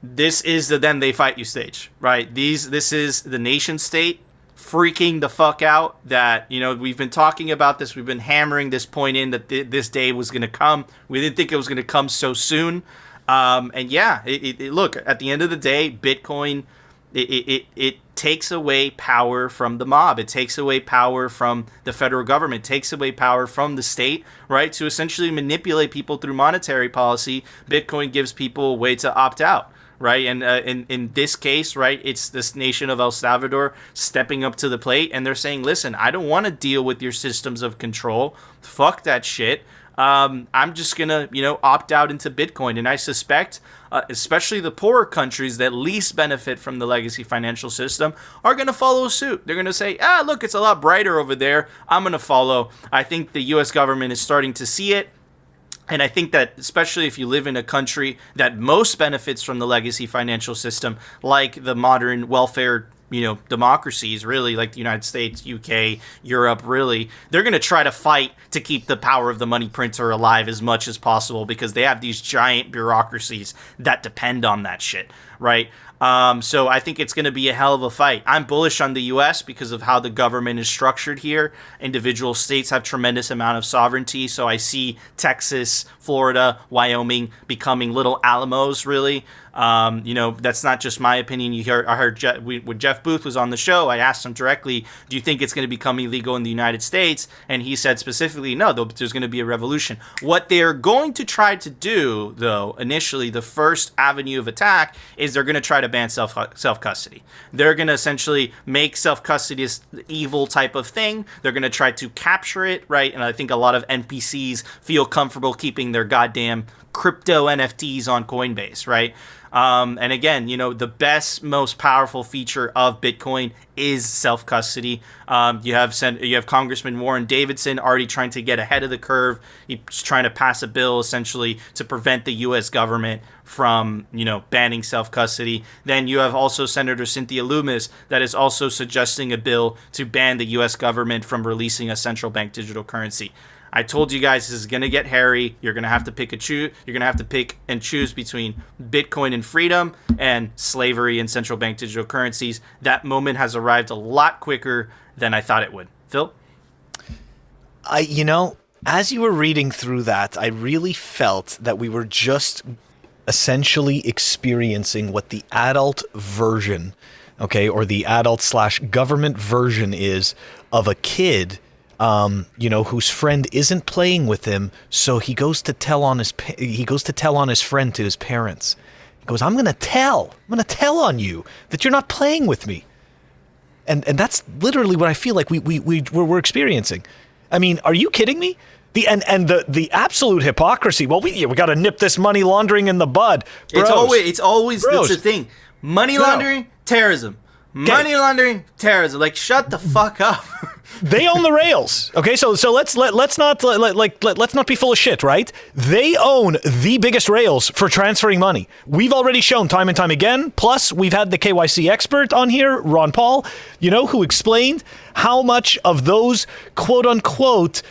Speaker 3: this is the then they fight you stage, right? This is the nation state freaking the fuck out that, we've been talking about this. We've been hammering this point in that this day was going to come. We didn't think it was going to come so soon. And yeah, look, at the end of the day, Bitcoin, it takes away power from the mob. It takes away power from the federal government. It takes away power from the state, right? To essentially manipulate people through monetary policy. Bitcoin gives people a way to opt out, right? And in this case, right, it's this nation of El Salvador stepping up to the plate, and they're saying, listen, I don't want to deal with your systems of control. Fuck that shit. I'm just going to, opt out into Bitcoin. And I suspect, especially the poorer countries that least benefit from the legacy financial system are going to follow suit. They're going to say, look, it's a lot brighter over there. I'm going to follow. I think the U.S. government is starting to see it. And I think that especially if you live in a country that most benefits from the legacy financial system, like the modern welfare democracies, really, like the United States, UK, Europe, really, they're going to try to fight to keep the power of the money printer alive as much as possible because they have these giant bureaucracies that depend on that shit, right? So I think it's going to be a hell of a fight. I'm bullish on the U.S. because of how the government is structured here. Individual states have tremendous amount of sovereignty. So I see Texas, Florida, Wyoming becoming little Alamos, really. That's not just my opinion. I heard when Jeff Booth was on the show, I asked him directly, do you think it's going to become illegal in the United States? And he said specifically, no, there's going to be a revolution. What they're going to try to do, though, initially, the first avenue of attack is they're going to try to ban self-custody. They're going to essentially make self-custody this evil type of thing. They're going to try to capture it, right? And I think a lot of NPCs feel comfortable keeping their goddamn crypto NFTs on Coinbase, right? And again, the best, most powerful feature of Bitcoin is self-custody. You have Congressman Warren Davidson already trying to get ahead of the curve. He's trying to pass a bill essentially to prevent the U.S. government from, banning self-custody. Then you have also Senator Cynthia Lummis that is also suggesting a bill to ban the U.S. government from releasing a central bank digital currency. I told you guys this is going to get hairy. You're going to have to pick and choose between Bitcoin and freedom and slavery and central bank digital currencies. That moment has arrived a lot quicker than I thought it would. Phil?
Speaker 2: As you were reading through that, I really felt that we were just essentially experiencing what the adult version, or the adult/government version is of a kid whose friend isn't playing with him, so he goes to tell on his friend to his parents. He goes, I'm going to tell on you that you're not playing with me. And that's literally what I feel like we're experiencing. I mean, are you kidding me? The absolute hypocrisy. Well, we got to nip this money laundering in the bud. Bros.
Speaker 3: It's always that's the thing. Money laundering, terrorism. Money laundering, terrorism. Like, shut the fuck up.
Speaker 2: They own the rails. Okay, so let's not be full of shit, right? They own the biggest rails for transferring money. We've already shown time and time again. Plus, we've had the KYC expert on here, Ron Paul, who explained how much of those quote unquote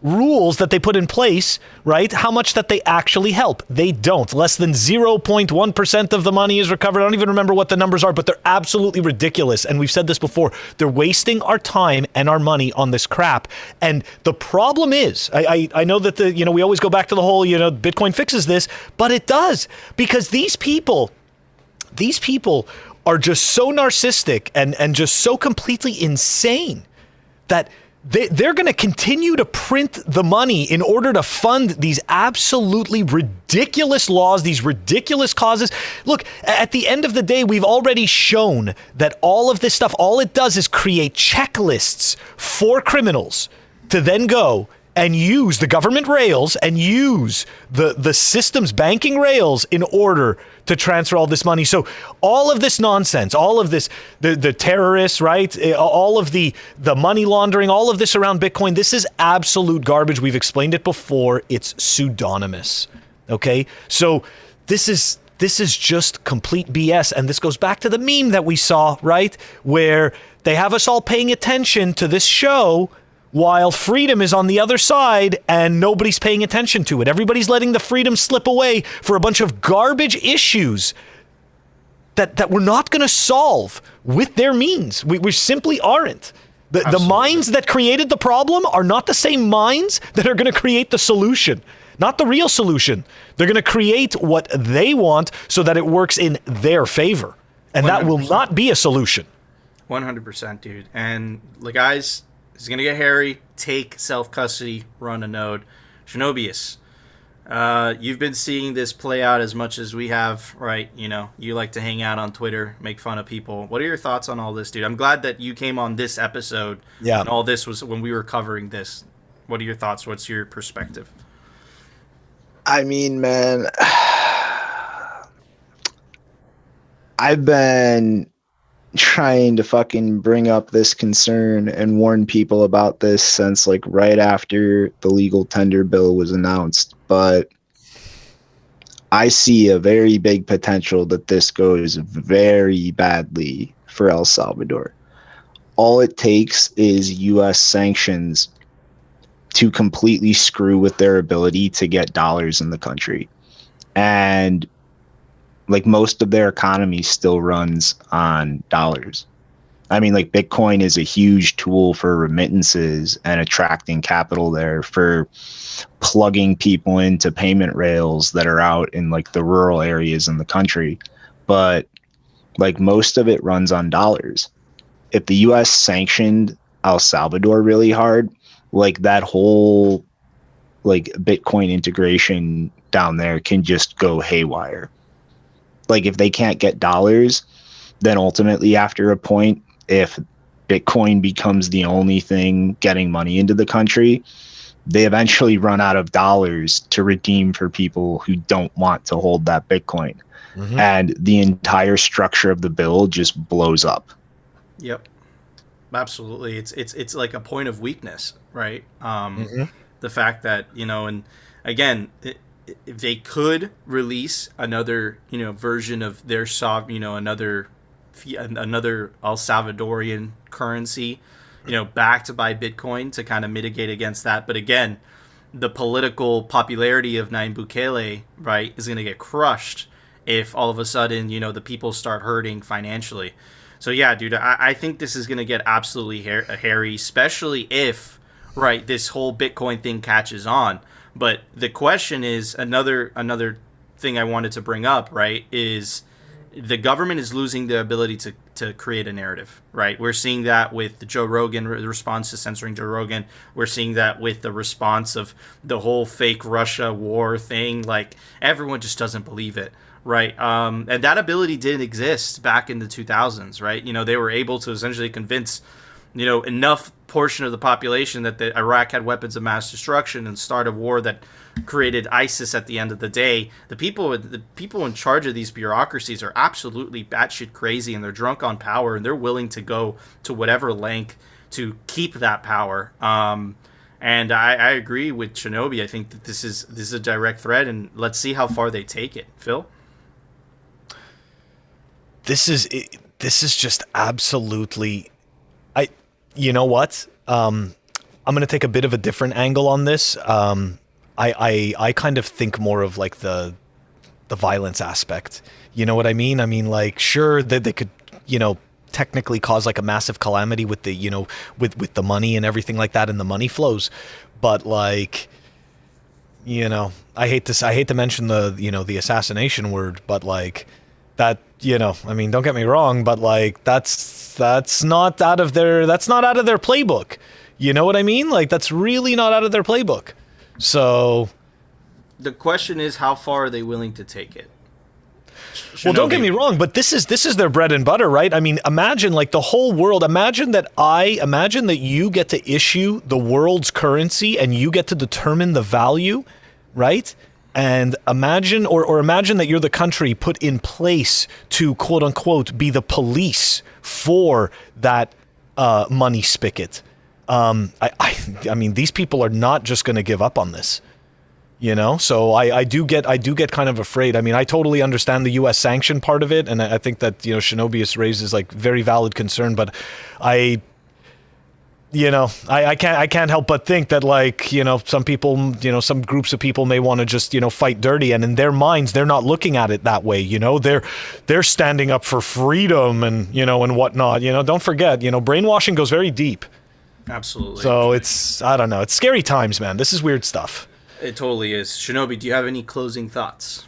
Speaker 2: rules that they put in place, right? How much that they actually help. They don't. Less than 0.1% of the money is recovered. I don't even remember what the numbers are, but they're absolutely ridiculous. And we've said this before. They're wasting our time and our money on this crap. And the problem is, I know that we always go back to the whole, Bitcoin fixes this, but it does, because these people are just so narcissistic and just so completely insane that they're going to continue to print the money in order to fund these absolutely ridiculous laws, these ridiculous causes. Look, at the end of the day, we've already shown that all of this stuff, all it does is create checklists for criminals to then go and use the government rails and use the system's banking rails in order to transfer all this money. So all of this nonsense, all of this, the terrorists, right? All of the money laundering, all of this around Bitcoin, this is absolute garbage. We've explained it before. It's pseudonymous. Okay? So this is just complete BS. And this goes back to the meme that we saw, right? Where they have us all paying attention to this show while freedom is on the other side and nobody's paying attention to it. Everybody's letting the freedom slip away for a bunch of garbage issues that we're not going to solve with their means. We simply aren't. The minds that created the problem are not the same minds that are going to create the solution. Not the real solution. They're going to create what they want so that it works in their favor. And 100%. That will not be a solution.
Speaker 3: 100%, dude. And guys, it's going to get hairy. Take self-custody. Run a node. Shinobius, you've been seeing this play out as much as we have, right? You like to hang out on Twitter, make fun of people. What are your thoughts on all this, dude? I'm glad that you came on this episode. Yeah. And all this was when we were covering this. What are your thoughts? What's your perspective?
Speaker 8: I mean, man, I've been trying to fucking bring up this concern and warn people about this since right after the legal tender bill was announced. But I see a very big potential that this goes very badly for El Salvador. All it takes is U.S. sanctions to completely screw with their ability to get dollars in the country. And most of their economy still runs on dollars. I mean, like Bitcoin is a huge tool for remittances and attracting capital there, for plugging people into payment rails that are out in like the rural areas in the country. But like most of it runs on dollars. If the US sanctioned El Salvador really hard, like that whole like Bitcoin integration down there can just go haywire. Like if they can't get dollars, then ultimately after a point, if Bitcoin becomes the only thing getting money into the country, they eventually run out of dollars to redeem for people who don't want to hold that Bitcoin. Mm-hmm. And the entire structure of the bill just blows up.
Speaker 3: Yep. Absolutely. It's like a point of weakness, right? The fact that, you know, and again, if they could release another, you know, version of their another El Salvadorian currency, you know, backed by Bitcoin to kind of mitigate against that. But again, the political popularity of Nayib Bukele, right, is going to get crushed if all of a sudden, you know, the people start hurting financially. So yeah, dude, I think this is going to get absolutely hairy, especially if, right, this whole Bitcoin thing catches on. But the question is, another thing I wanted to bring up, right, is the government is losing the ability to create a narrative, right? We're seeing that with the Joe Rogan response to censoring Joe Rogan. We're seeing that with the response of the whole fake Russia war thing. Like, everyone just doesn't believe it, right? And that ability did exist back in the 2000s, right? You know, they were able to essentially convince, you know, enough portion of the population that Iraq had weapons of mass destruction and start a war that created ISIS at the end of the day. The people in charge of these bureaucracies are absolutely batshit crazy, and they're drunk on power, and they're willing to go to whatever length to keep that power. And I agree with Shinobi. I think that this is a direct threat, and let's see how far they take it. Phil?
Speaker 2: This is just absolutely... You know what? I'm going to take a bit of a different angle on this. I kind of think more of like the violence aspect. You know what I mean? I mean, like, sure that they could, you know, technically cause like a massive calamity with the, you know, with the money and everything like that and the money flows. But like, you know, I hate to mention the, you know, the assassination word, but like that, you know, I mean, don't get me wrong, but like that's not out of their playbook. You know what I mean? Like, that's really not out of their playbook. So
Speaker 3: the question is, how far are they willing to take it?
Speaker 2: Well, don't get me wrong, but this is their bread and butter, right? I mean, imagine like the whole world. Imagine that you get to issue the world's currency and you get to determine the value, right? And imagine that you're the country put in place to, quote unquote, be the police for that money spigot. I mean, these people are not just going to give up on this, you know? So I do get kind of afraid. I mean, I totally understand the U.S. sanction part of it, and I think that, you know, Shinobius raises like very valid concern, but I can't help but think that, like, you know, some people, you know, some groups of people may want to just, you know, fight dirty, and in their minds they're not looking at it that way. You know, they're standing up for freedom and, you know, and whatnot. You know, don't forget, you know, brainwashing goes very deep.
Speaker 3: Absolutely.
Speaker 2: So I don't know, it's scary times, man. This is weird stuff.
Speaker 3: It totally is. Shinobi, do you have any closing thoughts?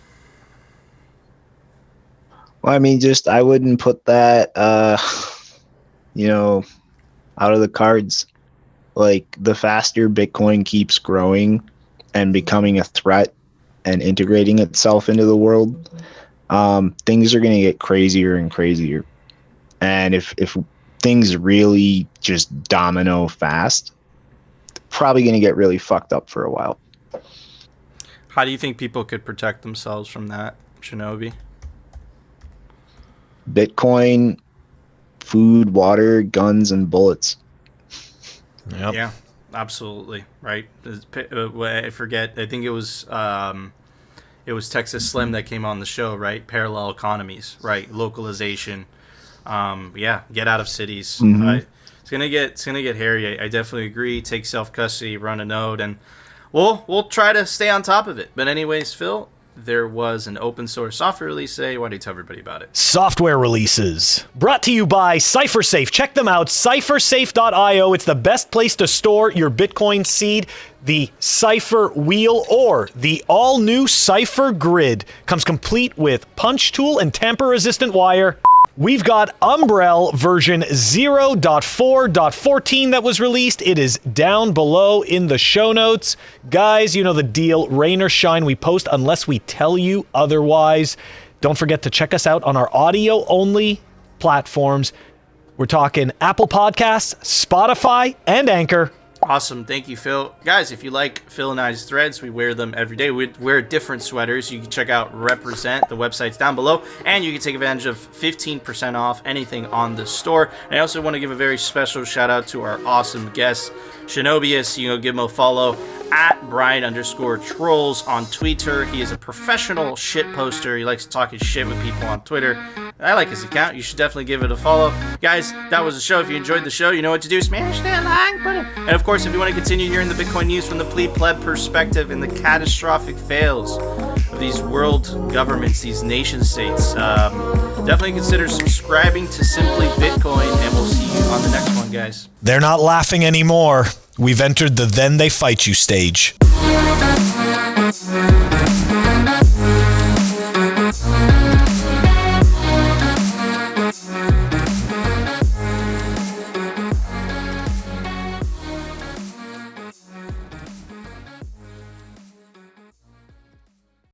Speaker 8: Well, I mean, just I wouldn't put that, you know, out of the cards. Like, the faster Bitcoin keeps growing and becoming a threat and integrating itself into the world, things are going to get crazier and crazier. And if things really just domino fast, probably going to get really fucked up for a while.
Speaker 3: How do you think people could protect themselves from that, Shinobi?
Speaker 8: Bitcoin, food, water, guns, and bullets.
Speaker 2: Yep.
Speaker 3: Yeah, absolutely. Right. I forget. I think it was Texas Slim that came on the show, right? Parallel economies, right? Localization. Yeah, get out of cities.
Speaker 8: Mm-hmm.
Speaker 3: It's gonna get hairy. I definitely agree. Take self custody, run a node, and we'll try to stay on top of it. But anyways, Phil, there was an open source software release today. Why don't you tell everybody about it?
Speaker 2: Software releases. Brought to you by CipherSafe. Check them out, cyphersafe.io. It's the best place to store your Bitcoin seed. The Cypher Wheel or the all-new Cypher Grid comes complete with punch tool and tamper-resistant wire. We've got Umbrel version 0.4.14 that was released. It is down below in the show notes. Guys, you know the deal. Rain or shine, we post unless we tell you otherwise. Don't forget to check us out on our audio-only platforms. We're talking Apple Podcasts, Spotify, and Anchor.
Speaker 3: Awesome. Thank you, Phil. Guys, if you like Phil and I's threads, we wear them every day. We wear different sweaters. You can check out Represent. The website's down below. And you can take advantage of 15% off anything on the store. And I also want to give a very special shout out to our awesome guest, Shinobius. You know, give him a follow at Brian_trolls on Twitter. He is a professional shit poster. He likes to talk his shit with people on Twitter. I like his account. You should definitely give it a follow. Guys, that was the show. If you enjoyed the show, you know what to do. Smash that like button. And of course, if you want to continue hearing the Bitcoin news from the plebe perspective and the catastrophic fails of these world governments, these nation states, definitely consider subscribing to Simply Bitcoin, and we'll see you on the next one, guys.
Speaker 2: They're not laughing anymore. We've entered the then they fight you stage.